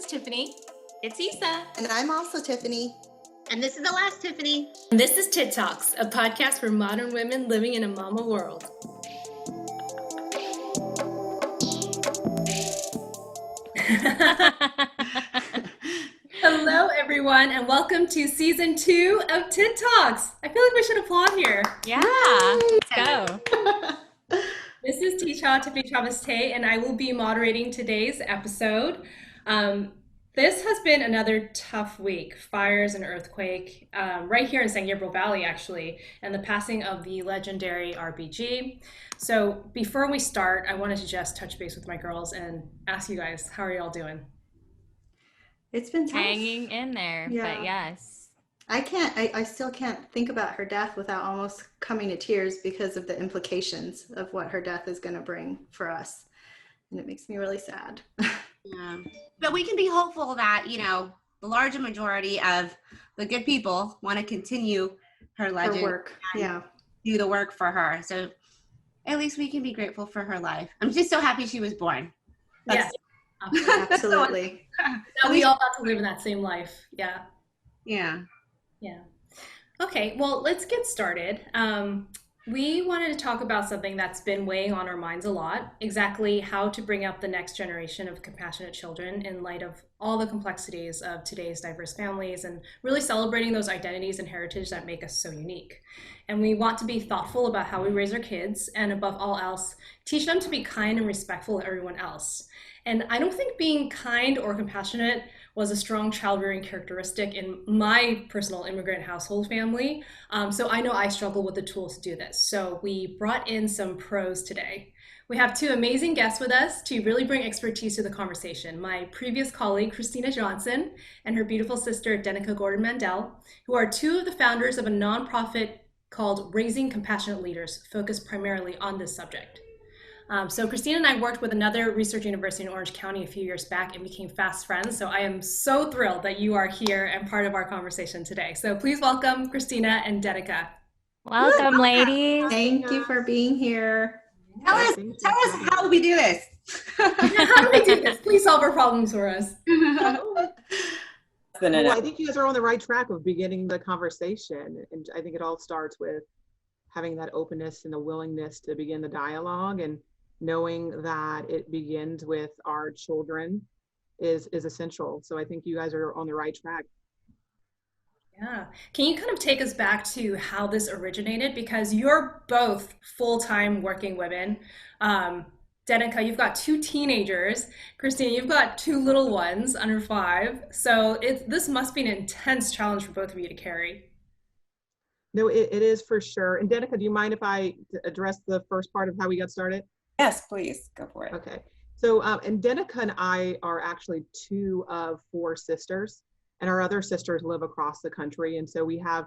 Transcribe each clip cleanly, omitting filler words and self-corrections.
Tiffany. It's Issa. And I'm also Tiffany. And this is the last Tiffany. And this is TITT Talks, a podcast for modern women living in a mama world. Hello, everyone, and welcome to season 2 of TITT Talks. I feel like we should applaud here. Yeah, let's go. This is Tisha, Tiffany Travis-Tay, and I will be moderating today's episode. This has been another tough week. Fires and earthquake right here in San Gabriel Valley, actually, and the passing of the legendary RBG. So before we start, I wanted to just touch base with my girls and ask you guys, how are y'all doing? It's been tough. Hanging in there, but yes. I still can't think about her death without almost coming to tears because of the implications of what her death is going to bring for us. And it makes me really sad. Yeah. But we can be hopeful that, the larger majority of the good people want to continue her legend. Her work, do the work for her. So at least we can be grateful for her life. I'm just so happy she was born. Yes, absolutely. That we all got to live in that same life. Yeah. Yeah. Okay, well, let's get started. We wanted to talk about something that's been weighing on our minds a lot, exactly how to bring up the next generation of compassionate children in light of all the complexities of today's diverse families and really celebrating those identities and heritage that make us so unique. And we want to be thoughtful about how we raise our kids and above all else, teach them to be kind and respectful of everyone else. And I don't think being kind or compassionate was a strong child-rearing characteristic in my personal immigrant household family. So I know I struggle with the tools to do this. So we brought in some pros today. We have two amazing guests with us to really bring expertise to the conversation. My previous colleague, Christina Johnson, and her beautiful sister, Denica Gordon-Mandel, who are two of the founders of a nonprofit called Raising Compassionate Leaders, focused primarily on this subject. So Christina and I worked with another research university in Orange County a few years back and became fast friends. So I am so thrilled that you are here and part of our conversation today. So please welcome Christina and Denica. Welcome, ladies. Thank you for being here. Tell us how we do this. How do we do this? Please solve our problems for us. Well, I think you guys are on the right track of beginning the conversation. And I think it all starts with having that openness and the willingness to begin the dialogue, and knowing that it begins with our children is essential. So I think you guys are on the right track. Yeah. Can you kind of take us back to how this originated? Because you're both full-time working women. Denica, you've got 2 teenagers. Christina, you've got 2 little ones under 5. So this must be an intense challenge for both of you to carry. No, it is for sure. And Denica, do you mind if I address the first part of how we got started? Yes, please, go for it. Okay. So, and Denica and I are actually 2 of 4 sisters, and our other sisters live across the country. And so we have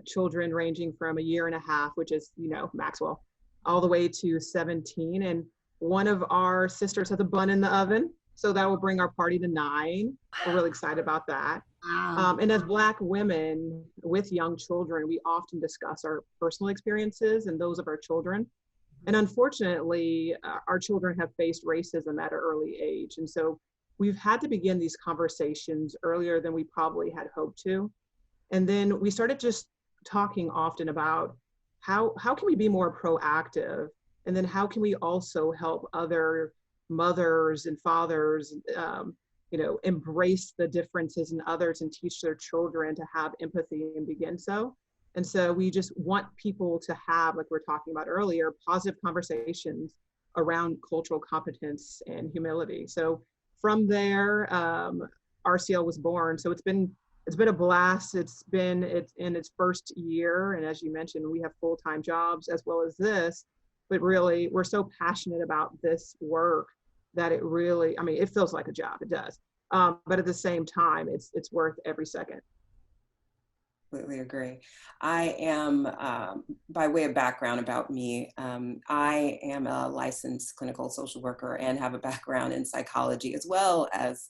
children ranging from 1.5 years, which is, Maxwell, all the way to 17. And one of our sisters has a bun in the oven. So that will bring our party to 9. We're really excited about that. Wow. And as Black women with young children, we often discuss our personal experiences and those of our children. And unfortunately, our children have faced racism at an early age. And so we've had to begin these conversations earlier than we probably had hoped to. And then we started just talking often about how can we be more proactive? And then how can we also help other mothers and fathers, embrace the differences in others and teach their children to have empathy and begin so. And so we just want people to have, like we were talking about earlier, positive conversations around cultural competence and humility. So from there, RCL was born. So it's been a blast. It's in its first year. And as you mentioned, we have full-time jobs as well as this, but really we're so passionate about this work that it really, it feels like a job, it does. But at the same time, it's worth every second. Completely agree. I am, by way of background about me, I am a licensed clinical social worker and have a background in psychology, as well as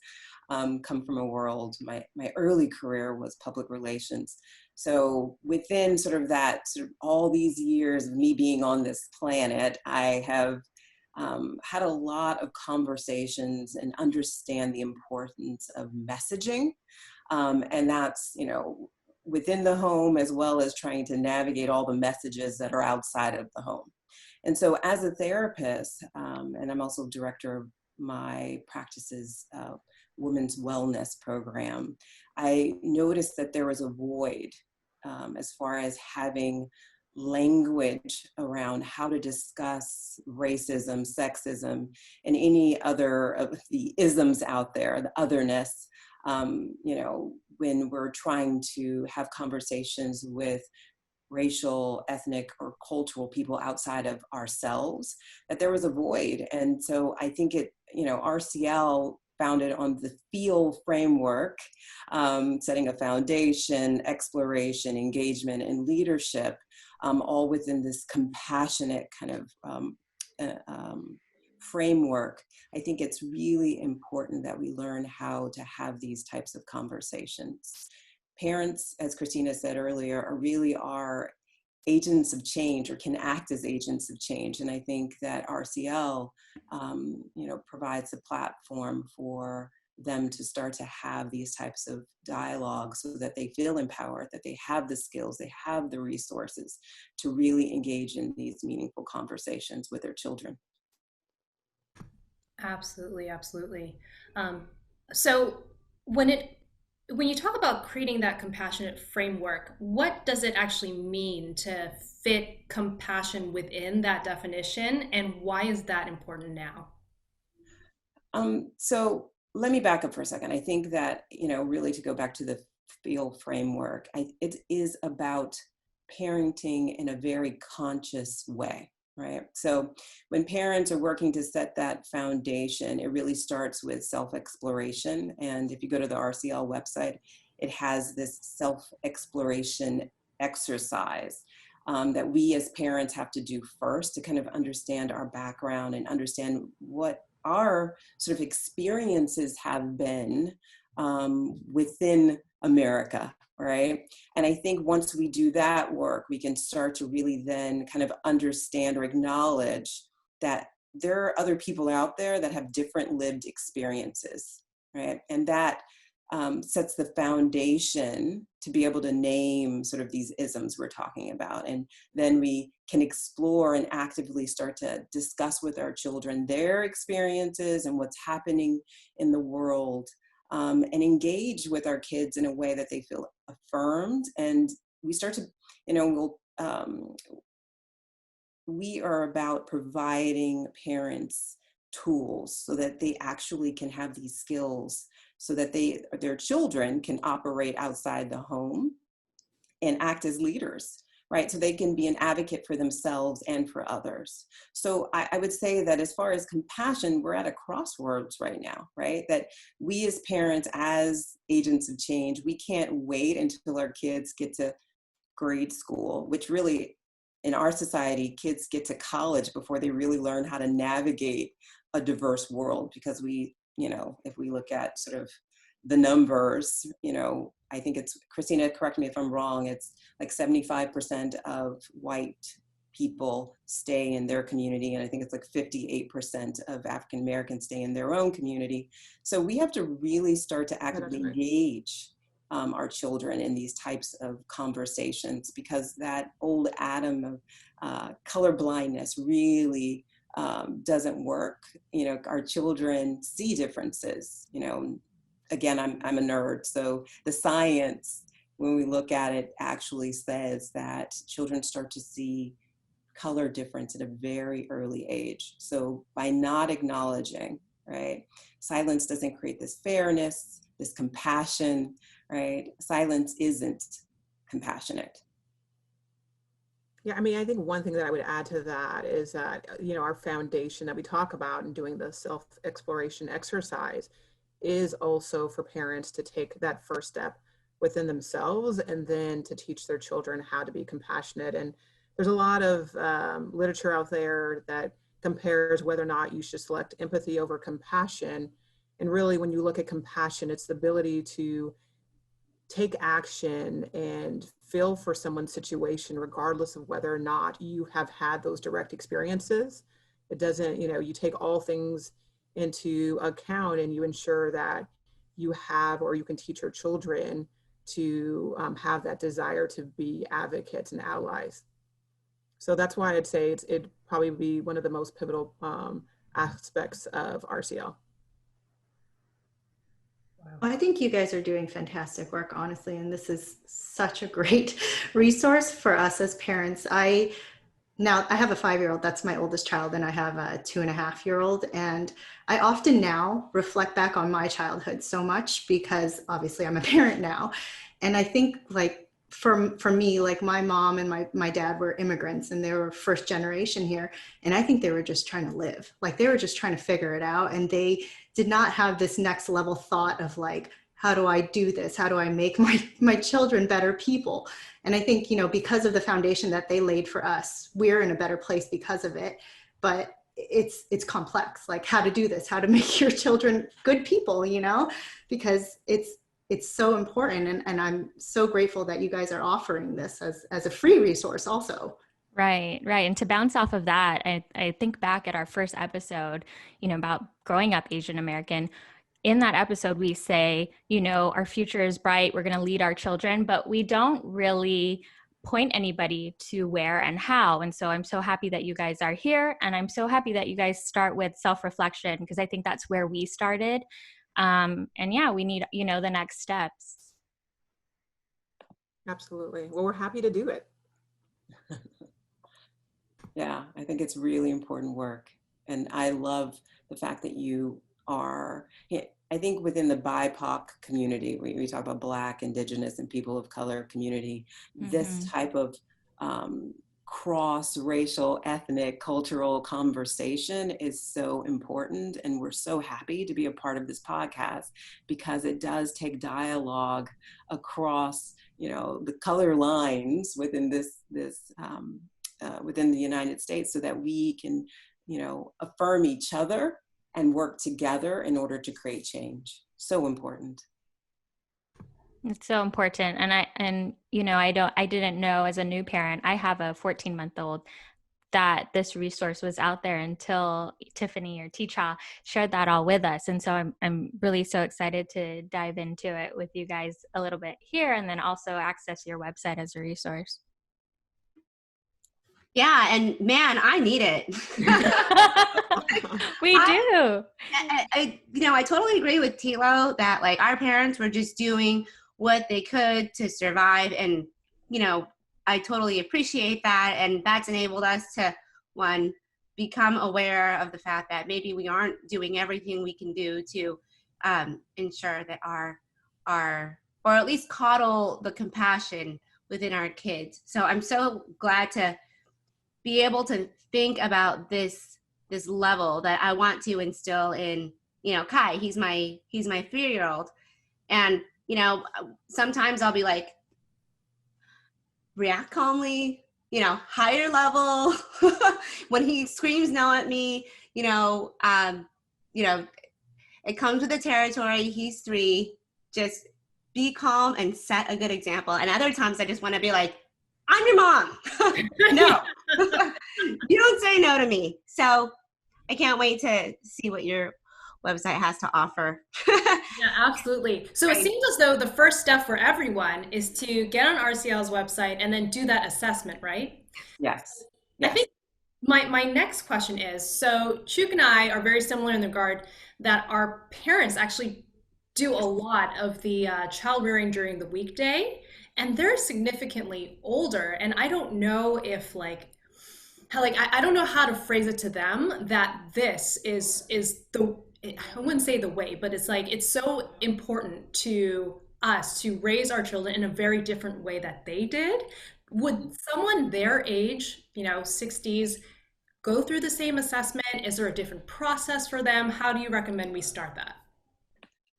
come from a world, my early career was public relations. So within sort of all these years of me being on this planet, I have had a lot of conversations and understand the importance of messaging. And that's, you know, within the home as well as trying to navigate all the messages that are outside of the home. And so as a therapist, and I'm also director of my practice's women's wellness program, I noticed that there was a void as far as having language around how to discuss racism, sexism, and any other of the isms out there, the otherness, you know, when we're trying to have conversations with racial, ethnic, or cultural people outside of ourselves, that there was a void. And so I think it, you know, RCL founded on the FEEL framework, setting a foundation, exploration, engagement, and leadership, all within this compassionate kind of framework. I think it's really important that we learn how to have these types of conversations. Parents, as Christina said earlier, are agents of change, or can act as agents of change. And I think that RCL, you know, provides a platform for them to start to have these types of dialogues so that they feel empowered, that they have the skills, they have the resources to really engage in these meaningful conversations with their children. Absolutely, absolutely. So when you talk about creating that compassionate framework, what does it actually mean to fit compassion within that definition, and why is that important now? So let me back up for a second. I think that, you know, really to go back to the FEEL framework, it is about parenting in a very conscious way, right? So when parents are working to set that foundation, it really starts with self-exploration. And if you go to the RCL website, it has this self-exploration exercise that we as parents have to do first to kind of understand our background and understand what our sort of experiences have been within America, right? And I think once we do that work, we can start to really then kind of understand or acknowledge that there are other people out there that have different lived experiences, right? And that sets the foundation to be able to name sort of these isms we're talking about. And then we can explore and actively start to discuss with our children their experiences and what's happening in the world, and engage with our kids in a way that they feel affirmed. And we start to, you know, we are about providing parents tools so that they actually can have these skills so that their children can operate outside the home and act as leaders, right? So they can be an advocate for themselves and for others. So I would say that as far as compassion, we're at a crossroads right now, right? That we as parents, as agents of change, we can't wait until our kids get to grade school, which really, in our society, kids get to college before they really learn how to navigate a diverse world. Because we, you know, if we look at sort of the numbers, you know, I think it's, Christina, correct me if I'm wrong, it's like 75% of white people stay in their community. And I think it's like 58% of African Americans stay in their own community. So we have to really start to actively engage our children in these types of conversations, because that old Adam of color blindness really doesn't work. You know, our children see differences. You know, again, I'm a nerd, so the science, when we look at it, actually says that children start to see color difference at a very early age. So by not acknowledging, right, silence doesn't create this fairness, this compassion, right? Silence isn't compassionate. Yeah, I mean, I think one thing that I would add to that is that, you know, our foundation that we talk about in doing the self-exploration exercise is also for parents to take that first step within themselves and then to teach their children how to be compassionate. And there's a lot of literature out there that compares whether or not you should select empathy over compassion. And really, when you look at compassion, it's the ability to take action and feel for someone's situation, regardless of whether or not you have had those direct experiences. It doesn't, you take all things into account and you ensure that you have, or you can teach your children to have that desire to be advocates and allies. So that's why I'd say it'd probably be one of the most pivotal aspects of RCL. I think you guys are doing fantastic work, honestly, and this is such a great resource for us as parents. Now I have a 5-year-old, that's my oldest child, and I have a 2.5-year-old. And I often now reflect back on my childhood so much because obviously I'm a parent now. And I think like for me, like my mom and my dad were immigrants and they were first generation here. And I think they were just trying to live, like they were just trying to figure it out. And they did not have this next level thought of like, how do I do this? How do I make my children better people? And I think, because of the foundation that they laid for us, we're in a better place because of it. But it's complex, like how to do this, how to make your children good people, because it's so important. And I'm so grateful that you guys are offering this as a free resource also. Right. And to bounce off of that, I think back at our first episode, about growing up Asian American. In that episode, we say, our future is bright, we're going to lead our children, but we don't really point anybody to where and how. And so I'm so happy that you guys are here. And I'm so happy that you guys start with self-reflection, because I think that's where we started. And yeah, we need, the next steps. Absolutely. Well, we're happy to do it. Yeah, I think it's really important work. And I love the fact that you are, I think within the BIPOC community, we talk about Black, Indigenous, and people of color community, this type of cross-racial, ethnic, cultural conversation is so important. And we're so happy to be a part of this podcast because it does take dialogue across, the color lines within within the United States so that we can, affirm each other and work together in order to create change. So important. It's so important. And I didn't know as a new parent, I have a 14-month-old, that this resource was out there until Tiffany or Teacha shared that all with us. And so I'm really so excited to dive into it with you guys a little bit here, and then also access your website as a resource. Yeah, and man, I need it. We do. I totally agree with Tilo that like our parents were just doing what they could to survive, and I totally appreciate that, and that's enabled us to become aware of the fact that maybe we aren't doing everything we can do to ensure that our or at least coddle the compassion within our kids. So I'm so glad to be able to think about this level that I want to instill in, Kai. He's my 3-year-old. And, sometimes I'll be like, react calmly, higher level. When he screams no at me, it comes with the territory. He's 3. Just be calm and set a good example. And other times I just want to be like, I'm your mom. No, you don't say no to me. So I can't wait to see what your website has to offer. Yeah, absolutely. So it seems as though the first step for everyone is to get on RCL's website and then do that assessment, right? Yes. I think my next question is, so Chuk and I are very similar in the regard that our parents actually do a lot of the child rearing during the weekday, and they're significantly older. And I don't know if I don't know how to phrase it to them that this is I wouldn't say the way, but it's so important to us to raise our children in a very different way that they did. Would someone their age, 60s, go through the same assessment? Is there a different process for them? How do you recommend we start that?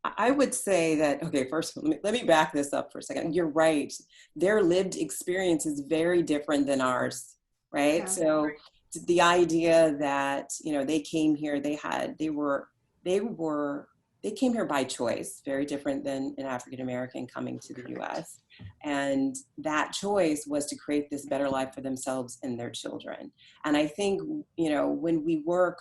I would say that, okay, first, let me back this up for a second. You're right. Their lived experience is very different than ours, right? Yeah. So the idea that, they came here, they were they came here by choice, very different than an African American coming to the US. And that choice was to create this better life for themselves and their children. And I think, when we work,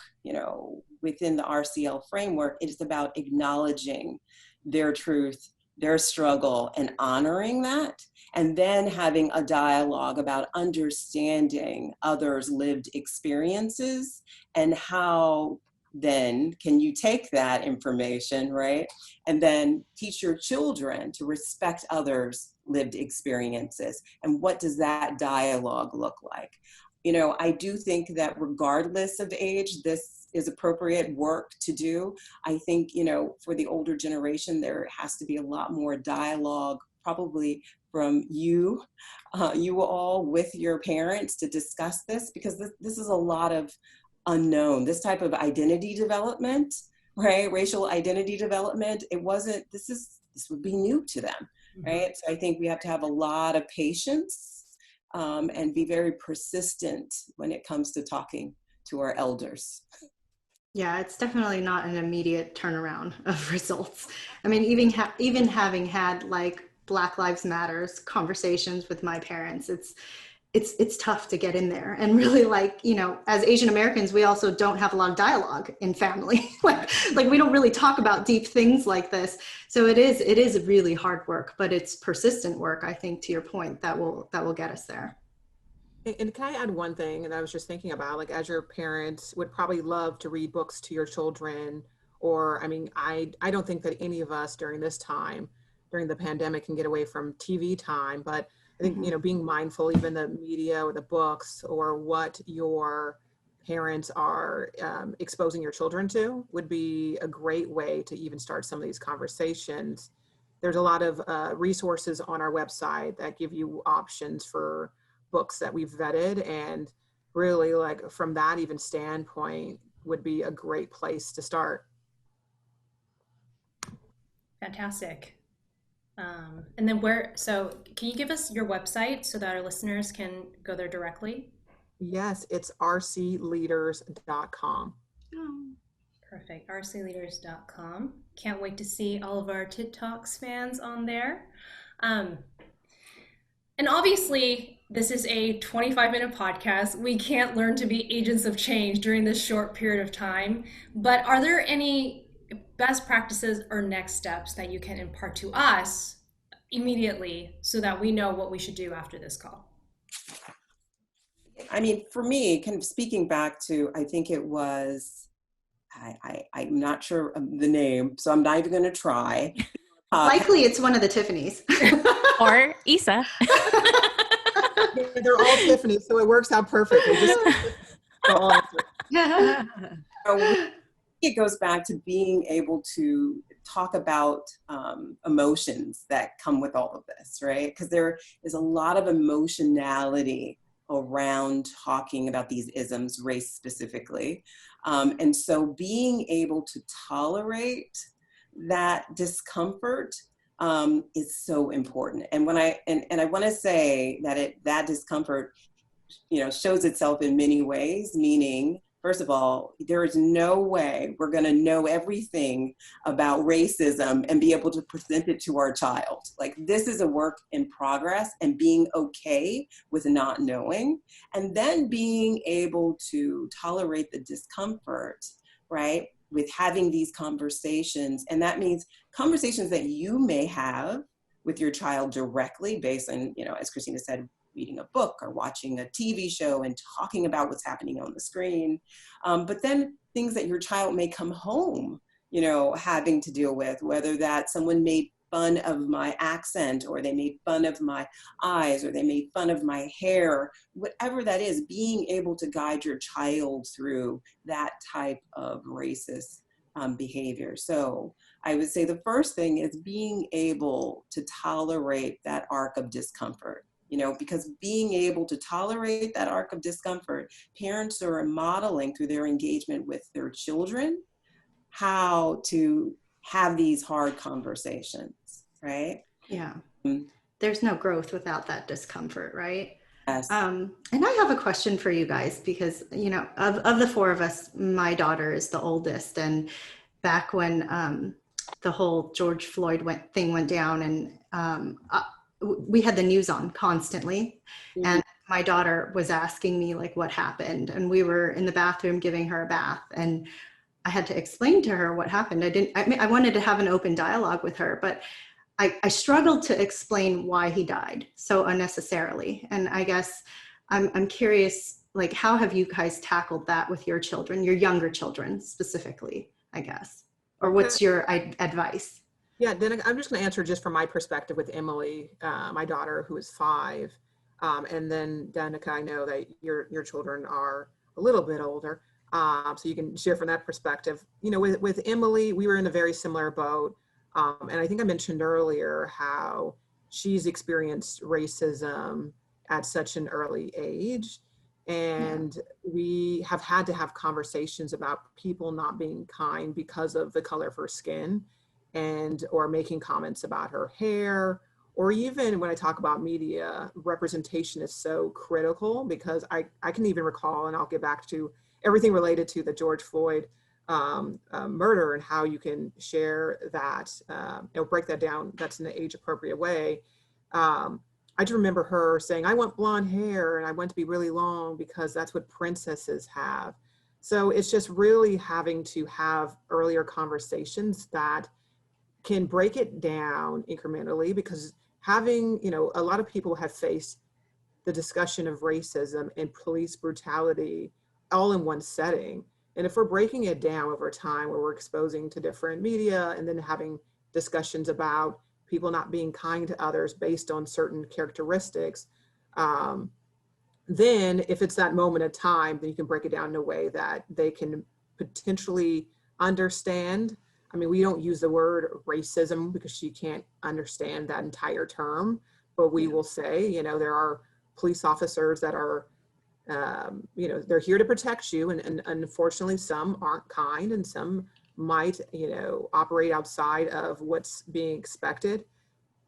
within the RCL framework, it's about acknowledging their truth, their struggle, and honoring that. And then having a dialogue about understanding others' lived experiences and how then can you take that information, right? And then teach your children to respect others' lived experiences. And what does that dialogue look like? I do think that regardless of age, this is appropriate work to do. I think, for the older generation, there has to be a lot more dialogue, probably from you all with your parents to discuss this, because this is a lot of unknown. This type of identity development, right? Racial identity development, this would be new to them, right? So I think we have to have a lot of patience and be very persistent when it comes to talking to our elders. Yeah, it's definitely not an immediate turnaround of results. I mean, even having had like Black Lives Matters conversations with my parents, it's tough to get in there. And really, like, as Asian Americans, we also don't have a lot of dialogue in family. like we don't really talk about deep things like this. So it is really hard work, but it's persistent work, I think, to your point, that will get us there. And can I add one thing? And I was just thinking about, like, as your parents would probably love to read books to your children, or, I mean, I don't think that any of us during this time, during the pandemic, can get away from TV time, but I think, being mindful, even the media or the books or what your parents are exposing your children to would be a great way to even start some of these conversations. There's a lot of resources on our website that give you options for books that we've vetted, and really, like, from that even standpoint would be a great place to start. Fantastic. And then can you give us your website so that our listeners can go there directly? Yes, it's rcleaders.com. Perfect. rcleaders.com. Can't wait to see all of our TITT Talks fans on there. And obviously, this is a 25-minute podcast. We can't learn to be agents of change during this short period of time. But are there any best practices or next steps that you can impart to us immediately so that we know what we should do after this call? I mean, for me, kind of speaking back to, I think it was, I'm not sure of the name, so I'm not even going to try. Likely it's one of the Tiffany's. Or Isa. They're all Tiffany, so it works out perfectly. It goes back to being able to talk about emotions that come with all of this, right? Because there is a lot of emotionality around talking about these isms, race specifically. And so being able to tolerate that discomfort is so important. And when I want to say that that discomfort, shows itself in many ways, meaning, first of all, there is no way we're going to know everything about racism and be able to present it to our child. Like, this is a work in progress, and being okay with not knowing, and then being able to tolerate the discomfort, right, with having these conversations. And that means conversations that you may have with your child directly based on, as Christina said, reading a book or watching a TV show and talking about what's happening on the screen. But then things that your child may come home, having to deal with, whether that someone made fun of my accent, or they made fun of my eyes, or they made fun of my hair, whatever that is, being able to guide your child through that type of racist behavior. So I would say the first thing is being able to tolerate that arc of discomfort. Because being able to tolerate that arc of discomfort, parents are modeling through their engagement with their children how to have these hard conversations, right? Yeah. There's no growth without that discomfort, right? Yes. And I have a question for you guys, because, of the four of us, my daughter is the oldest. And back when the whole George Floyd thing went down, and we had the news on constantly, and my daughter was asking me like what happened, and we were in the bathroom giving her a bath, and I had to explain to her what happened. I wanted to have an open dialogue with her, but I struggled to explain why he died so unnecessarily. And I guess I'm curious, like, how have you guys tackled that with your children, your younger children specifically, I guess? Or what's your advice? Yeah, then I'm just going to answer just from my perspective with Emily, my daughter, who is 5. And then Denica, I know that your children are a little bit older. So you can share from that perspective. You know, with Emily, we were in a very similar boat. And I think I mentioned earlier how she's experienced racism at such an early age. And we have had to have conversations about people not being kind because of the color of her skin, and or making comments about her hair, or even when I talk about media, representation is so critical, because I can even recall, and I'll get back to everything related to the George Floyd murder and how you can share that, break that down, that's in an age appropriate way. I just remember her saying, I want blonde hair and I want it to be really long because that's what princesses have. So it's just really having to have earlier conversations that can break it down incrementally, because having, a lot of people have faced the discussion of racism and police brutality all in one setting. And if we're breaking it down over time, where we're exposing to different media and then having discussions about people not being kind to others based on certain characteristics, then if it's that moment of time, then you can break it down in a way that they can potentially understand. I mean, we don't use the word racism because she can't understand that entire term, but we will say, there are police officers that are, they're here to protect you. And unfortunately, some aren't kind and some might, operate outside of what's being expected.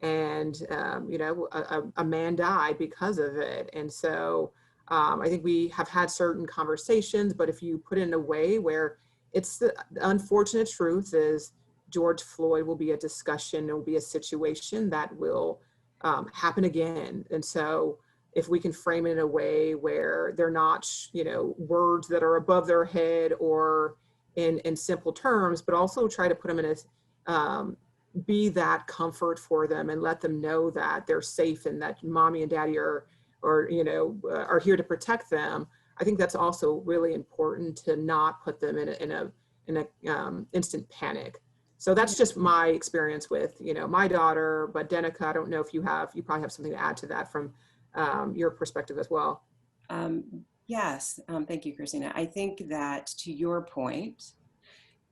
And, a man died because of it. And so I think we have had certain conversations, but if you put it in a way where it's the unfortunate truth is George Floyd will be a discussion, it will be a situation that will happen again. And so if we can frame it in a way where they're not, words that are above their head or in simple terms, but also try to put them in a, be that comfort for them and let them know that they're safe and that mommy and daddy are here to protect them. I think that's also really important, to not put them in a instant panic. So that's just my experience with, my daughter, but Denica, I don't know if you probably have something to add to that from your perspective as well. Yes, thank you, Christina. I think that, to your point,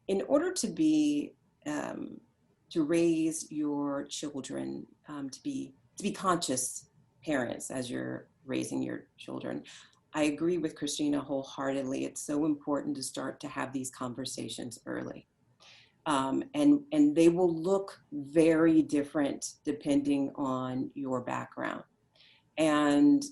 in order to be, to raise your children, to be conscious parents as you're raising your children, I agree with Christina wholeheartedly. It's so important to start to have these conversations early. And they will look very different depending on your background. And,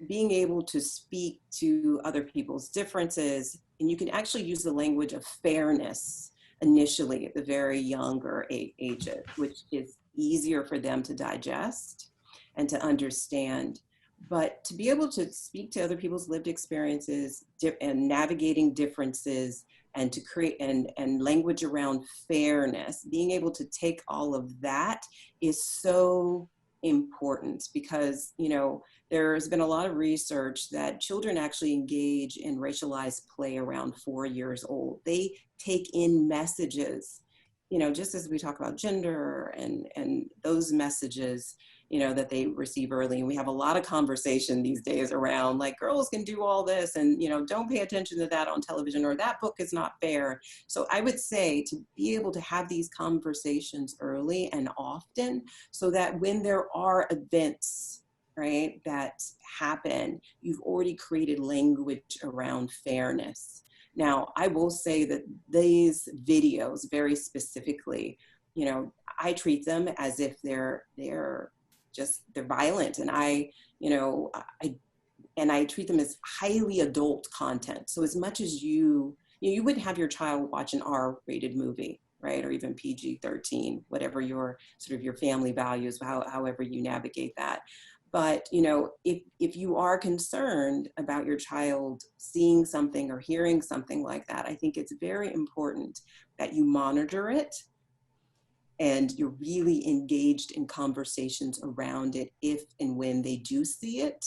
being able to speak to other people's differences, and you can actually use the language of fairness initially at the very younger ages, which is easier for them to digest and to understand. But to be able to speak to other people's lived experiences and navigating differences, and to create and language around fairness, being able to take all of that is so important, because there's been a lot of research that children actually engage in racialized play around 4 years old. They take in messages, just as we talk about gender and those messages, that they receive early. And we have a lot of conversation these days around, like, girls can do all this, and don't pay attention to that on television, or that book is not fair. So I would say to be able to have these conversations early and often, so that when there are events, right, that happen, you've already created language around fairness. Now, I will say that these videos, very specifically, I treat them as if they're violent, and I treat them as highly adult content. So as much as you wouldn't have your child watch an R-rated movie, right? Or even PG-13, whatever your sort of your family values, however you navigate that. But, you know, if you are concerned about your child seeing something or hearing something like that, I think it's very important that you monitor it and you're really engaged in conversations around it if and when they do see it.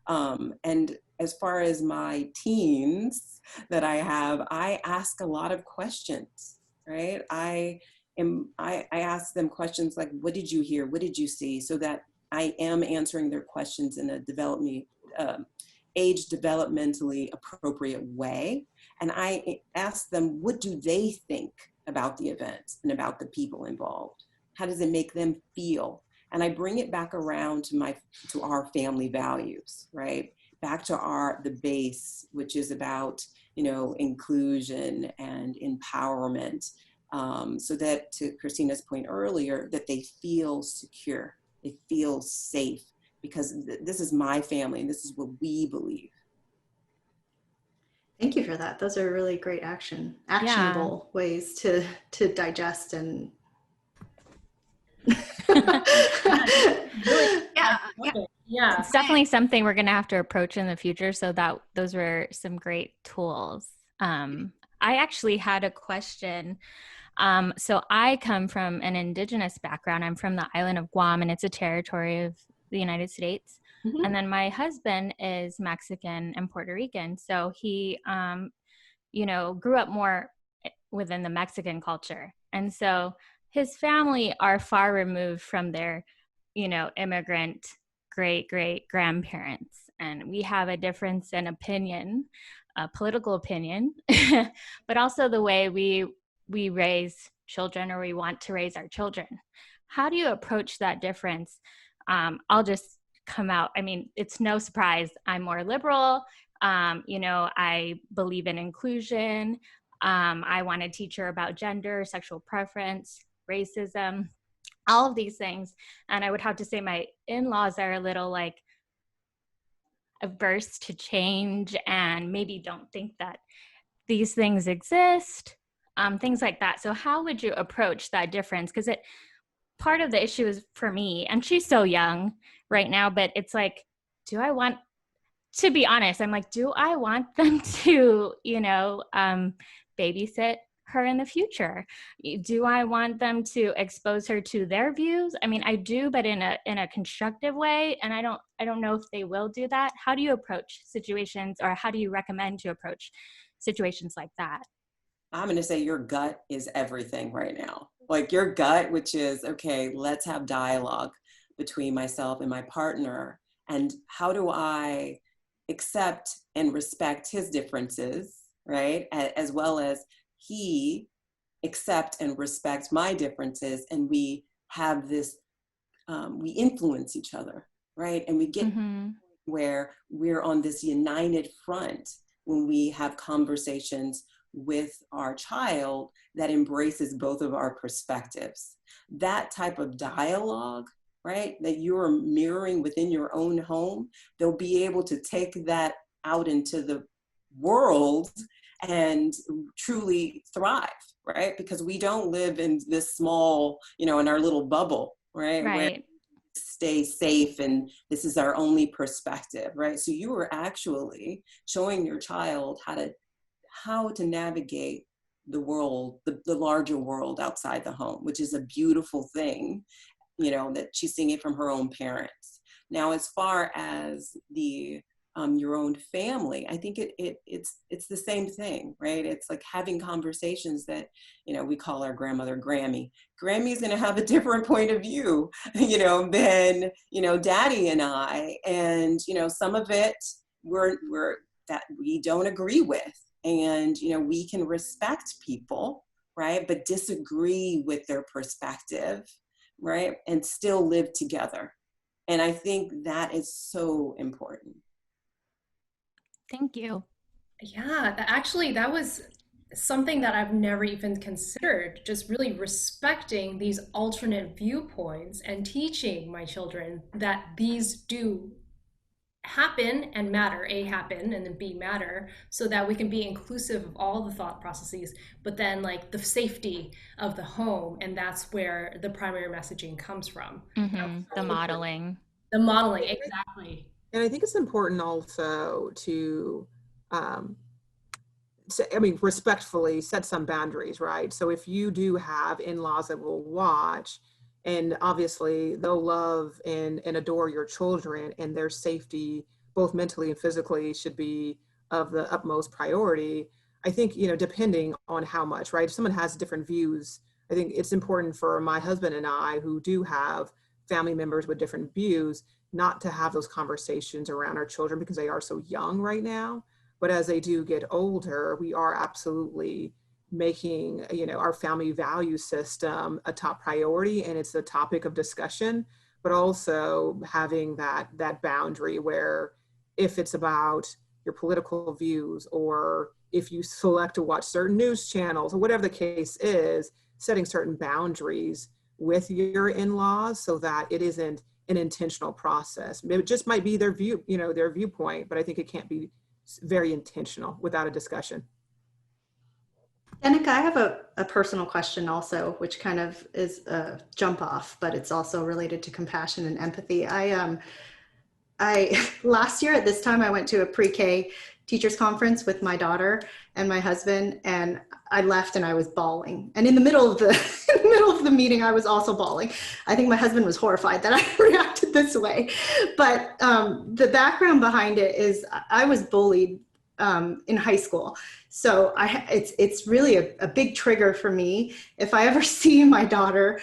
And as far as my teens that I have, I ask a lot of questions, right? I ask them questions like, what did you hear? What did you see? So that I am answering their questions in a age developmentally appropriate way. And I ask them, what do they think about the events and about the people involved? How does it make them feel? And I bring it back around to our family values, right? Back to the base, which is about, you know, inclusion and empowerment, so that, to Christina's point earlier, that they feel secure, they feel safe, because this is my family and this is what we believe. Thank you for that. Those are really great actionable ways to digest and Really, Yeah, yeah. It's definitely something we're going to have to approach in the future. So those were some great tools. I actually had a question. So I come from an indigenous background. I'm from the island of Guam, and it's a territory of the United States. Mhm. And then my husband is Mexican and Puerto Rican. So he, you know, grew up more within the Mexican culture. And so his family are far removed from their, you know, immigrant great grandparents. And we have a difference in opinion, political opinion, but also the way we raise children, or we want to raise our children. How do you approach that difference? I'll just come out. I mean, it's no surprise. I'm more liberal. You know, I believe in inclusion. I want to teach her about gender, sexual preference, racism, all of these things. And I would have to say my in-laws are a little like averse to change and maybe don't think that these things exist, things like that. So how would you approach that difference? Because part of the issue is for me, and she's so young right now, but it's like, to be honest, I'm like, do I want them to, you know, babysit her in the future? Do I want them to expose her to their views? I mean, I do, but in a constructive way. And I don't know if they will do that. How do you approach situations, or how do you recommend to approach situations like that? I'm going to say your gut is everything right now. Like your gut, which is, okay, let's have dialogue between myself and my partner. And how do I accept and respect his differences, right? As well as he accept and respect my differences. And we have this, we influence each other, right? And we get where we're on this united front when we have conversations with our child that embraces both of our perspectives. That type of dialogue, right, that you're mirroring within your own home, they'll be able to take that out into the world and truly thrive, right? Because we don't live in this small, you know, in our little bubble, right? Where stay safe and this is our only perspective, right? So you are actually showing your child how to navigate the world, the larger world outside the home, which is a beautiful thing, you know, that she's seeing it from her own parents. Now, as far as your own family, I think it's the same thing, right? It's like having conversations that, you know, we call our grandmother Grammy. Grammy's going to have a different point of view, you know, than, you know, Daddy and I, and, you know, some of it that we don't agree with. And, you know, we can respect people, right? But disagree with their perspective, right? And still live together. And I think that is so important. Thank you. Yeah, that was something that I've never even considered, just really respecting these alternate viewpoints and teaching my children that these do happen and matter, A, happen, and then B, matter, so that we can be inclusive of all the thought processes, but then like the safety of the home, and that's where the primary messaging comes from. The modeling. The modeling, exactly. And I think it's important also to, I mean, respectfully set some boundaries, right? So if you do have in-laws that will watch, and obviously they'll love and adore your children, and their safety, both mentally and physically, should be of the utmost priority. I think, you know, depending on how much, right? If someone has different views, I think it's important for my husband and I, who do have family members with different views, not to have those conversations around our children because they are so young right now. But as they do get older, we are absolutely making, you know, our family value system a top priority, and it's a topic of discussion, but also having that boundary where if it's about your political views, or if you select to watch certain news channels, or whatever the case is, setting certain boundaries with your in-laws so that it isn't an intentional process. It just might be their view, you know, their viewpoint, but I think it can't be very intentional without a discussion. Denica, I have a personal question also, which kind of is a jump off, but it's also related to compassion and empathy. I last year at this time, I went to a pre-K teachers conference with my daughter and my husband, and I left and I was bawling. And in the middle of the in the middle of the meeting, I was also bawling. I think my husband was horrified that I reacted this way. But the background behind it is I was bullied in high school. So it's really a big trigger for me if I ever see my daughter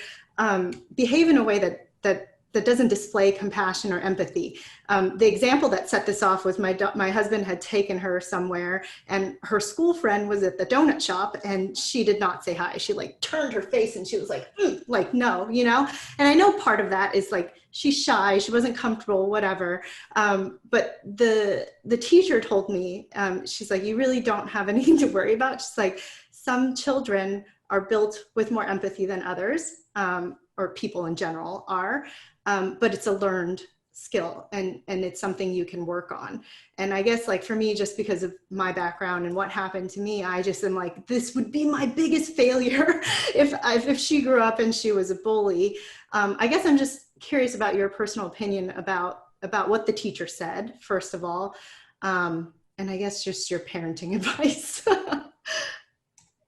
behave in a way that doesn't display compassion or empathy. The example that set this off was my husband had taken her somewhere, and her school friend was at the donut shop, and she did not say hi. She like turned her face and she was like no, you know? And I know part of that is like, she's shy, she wasn't comfortable, whatever. But the teacher told me, she's like, you really don't have anything to worry about. She's like, some children are built with more empathy than others, or people in general are, but it's a learned skill, and it's something you can work on. And I guess like for me, just because of my background and what happened to me, I just am like, this would be my biggest failure if she grew up and she was a bully. I guess I'm just curious about your personal opinion about what the teacher said, first of all, and I guess just your parenting advice.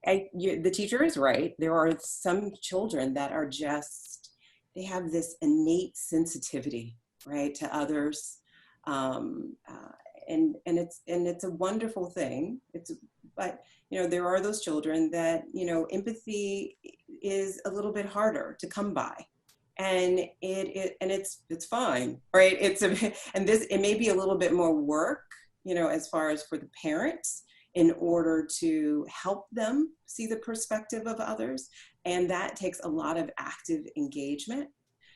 The teacher is right. There are some children that are just, they have this innate sensitivity, right, to others, and it's a wonderful thing. But you know, there are those children that, you know, empathy is a little bit harder to come by, and it's fine, right? It may be a little bit more work, you know, as far as for the parents, in order to help them see the perspective of others. And that takes a lot of active engagement,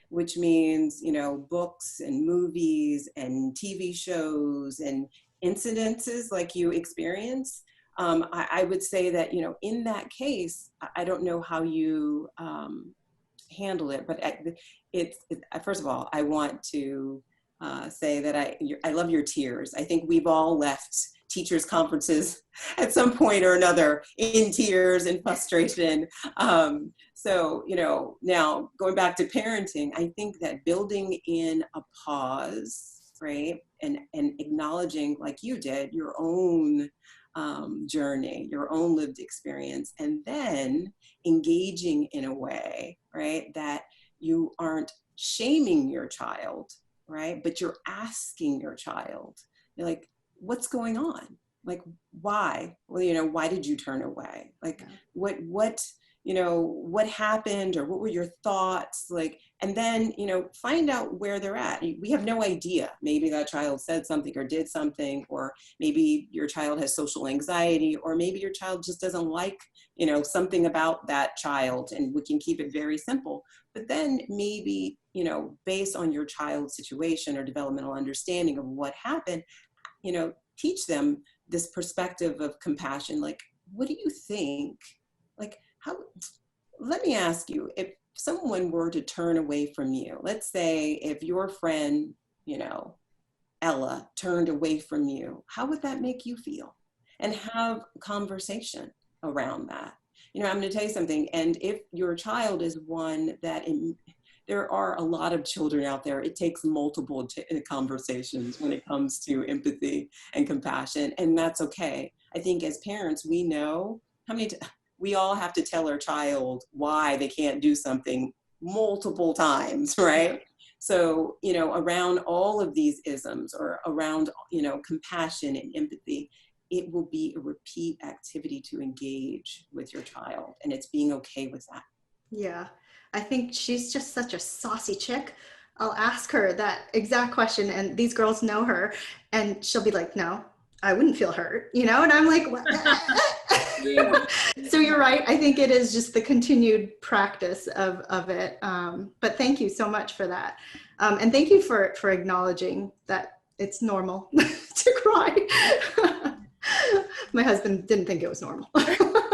which means, you know, books and movies and TV shows and incidences like you experience. I would say that, you know, in that case, I don't know how you handle it, but first of all, I want to say that I love your tears. I think we've all left teachers' conferences at some point or another in tears and frustration. So, you know, now going back to parenting, I think that building in a pause, right, and acknowledging, like you did, your own journey, your own lived experience, and then engaging in a way, right, that you aren't shaming your child, right, but you're asking your child, you're like, what's going on? Like, why? Well, you know, why did you turn away? Like, what, you know, what happened, or what were your thoughts? Like, and then, you know, find out where they're at. We have no idea. Maybe that child said something or did something, or maybe your child has social anxiety, or maybe your child just doesn't like, you know, something about that child, and we can keep it very simple. But then maybe, you know, based on your child's situation or developmental understanding of what happened, you know, teach them this perspective of compassion. Like, what do you think? Like, how, let me ask you, if someone were to turn away from you, let's say if your friend, you know, Ella turned away from you, how would that make you feel? And have a conversation around that. You know, I'm going to tell you something. And if your child is one that there are a lot of children out there, it takes multiple conversations when it comes to empathy and compassion, and that's okay. I think as parents, we know we all have to tell our child why they can't do something multiple times, right? So, you know, around all of these isms, or around, you know, compassion and empathy, it will be a repeat activity to engage with your child, and it's being okay with that. Yeah, I think she's just such a saucy chick. I'll ask her that exact question, and these girls know her, and she'll be like, no, I wouldn't feel hurt, you know? And I'm like, what? So you're right. I think it is just the continued practice of it. But thank you so much for that. And thank you for acknowledging that it's normal to cry. My husband didn't think it was normal. Oh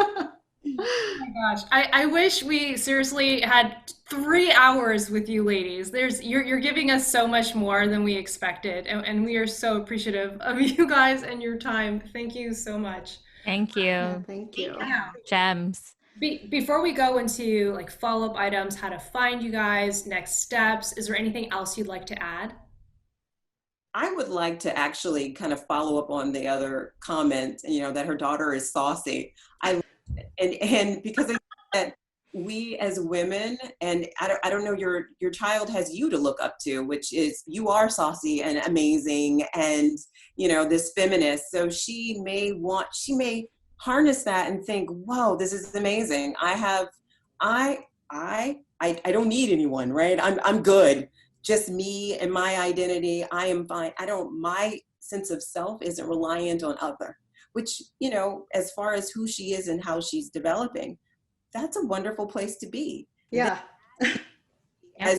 my gosh. I wish we seriously had 3 hours with you ladies. You're giving us so much more than we expected, and we are so appreciative of you guys and your time. Thank you so much. Thank you. Yeah, thank you. Yeah. Gems. Before we go into like follow-up items, how to find you guys, next steps, is there anything else you'd like to add? I would like to actually kind of follow up on the other comment, you know, that her daughter is saucy. And because I think that we as women, and I don't know, your child has you to look up to, which is, you are saucy and amazing, and, you know, this feminist. So she may harness that and think, whoa, this is amazing. I don't need anyone, right? I'm good. Just me and my identity. I am fine. My sense of self isn't reliant on other, which, you know, as far as who she is and how she's developing, that's a wonderful place to be. Yeah. As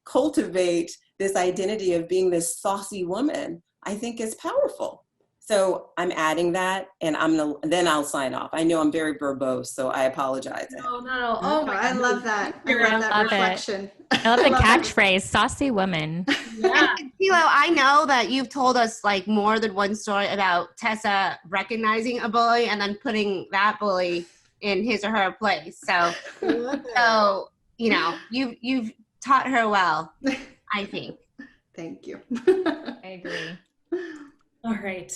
cultivate this identity of being this saucy woman, I think is powerful. So I'm adding that, and then I'll sign off. I know I'm very verbose, so I apologize. No. Oh my I God. love that. I love that reflection. I love the catchphrase, saucy woman. Yeah. Tilo, I know that you've told us like more than one story about Tessa recognizing a bully and then putting that bully in his or her place. So you know, you've taught her well, I think. Thank you. I agree. All right.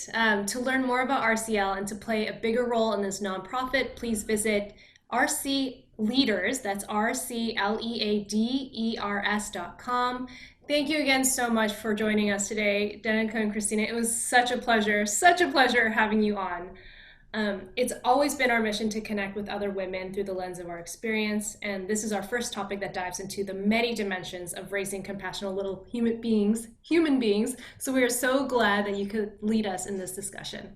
To learn more about RCL and to play a bigger role in this nonprofit, please visit RC Leaders. That's RCLEADERS.com. Thank you again so much for joining us today, Denica and Christina. It was such a pleasure having you on. It's always been our mission to connect with other women through the lens of our experience, and this is our first topic that dives into the many dimensions of raising compassionate little human beings. So we are so glad that you could lead us in this discussion.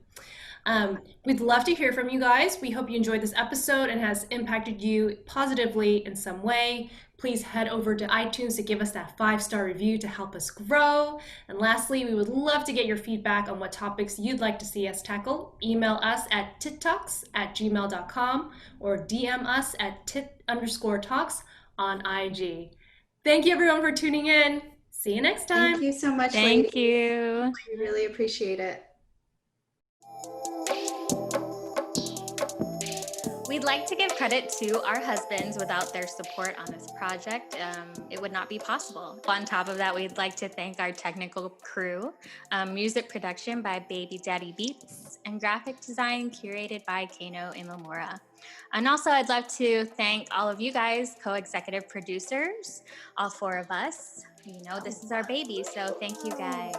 We'd love to hear from you guys. We hope you enjoyed this episode and has impacted you positively in some way. Please head over to iTunes to give us that 5-star review to help us grow. And lastly, we would love to get your feedback on what topics you'd like to see us tackle. Email us at tittalks@gmail.com or DM us at tit_talks on IG. Thank you everyone for tuning in. See you next time. Thank you so much. Thank ladies. you. We really appreciate it. We'd like to give credit to our husbands. Without their support on this project, it would not be possible. On top of that, we'd like to thank our technical crew, music production by Baby Daddy Beats, and graphic design curated by Kano Imamura. And also, I'd love to thank all of you guys, co-executive producers, all 4 of us. You know, this is our baby, so thank you guys.